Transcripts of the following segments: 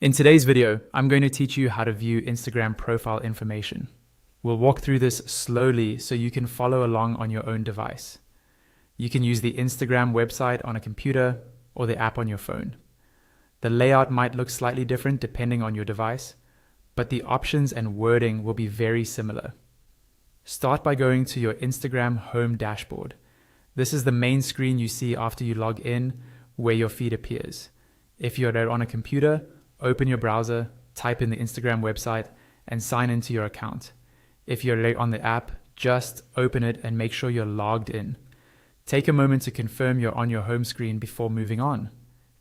In today's video, I'm going to teach you how to view Instagram profile information. We'll walk through this slowly so you can follow along on your own device. You can use the Instagram website on a computer or the app on your phone. The layout might look slightly different depending on your device, but the options and wording will be very similar. Start by going to your Instagram home dashboard. This is the main screen you see after you log in, where your feed appears. If you're on a computer, open your browser, type in the Instagram website, and sign into your account. If you're on the app, just open it and make sure you're logged in. Take a moment to confirm you're on your home screen before moving on.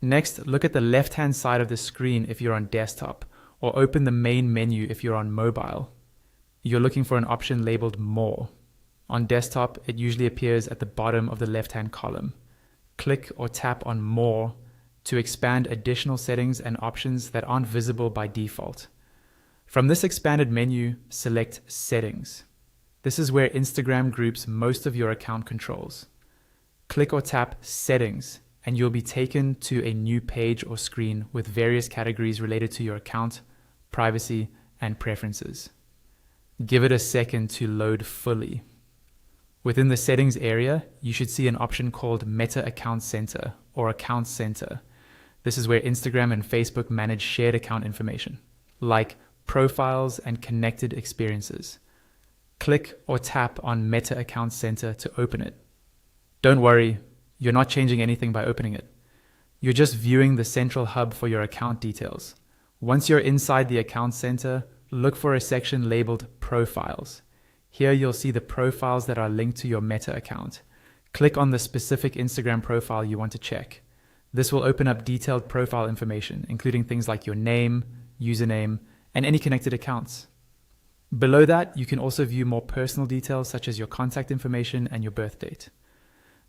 Next, look at the left-hand side of the screen if you're on desktop, or open the main menu if you're on mobile. You're looking for an option labeled More. On desktop, it usually appears at the bottom of the left-hand column. Click or tap on More to expand additional settings and options that aren't visible by default. From this expanded menu, select Settings. This is where Instagram groups most of your account controls. Click or tap Settings, and you'll be taken to a new page or screen with various categories related to your account, privacy, and preferences. Give it a second to load fully. Within the settings area, you should see an option called Meta Account Center or Account Center. This is where Instagram and Facebook manage shared account information, like profiles and connected experiences. Click or tap on Meta Account Center to open it. Don't worry, you're not changing anything by opening it. You're just viewing the central hub for your account details. Once you're inside the Account Center, look for a section labeled Profiles. Here you'll see the profiles that are linked to your Meta account. Click on the specific Instagram profile you want to check. This will open up detailed profile information, including things like your name, username, and any connected accounts. Below that, you can also view more personal details such as your contact information and your birth date.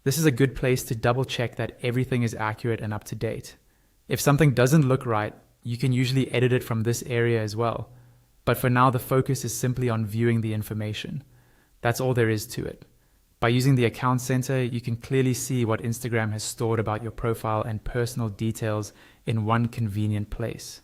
This is a good place to double check that everything is accurate and up to date. If something doesn't look right, you can usually edit it from this area as well. But for now, the focus is simply on viewing the information. That's all there is to it. By using the Account Center, you can clearly see what Instagram has stored about your profile and personal details in one convenient place.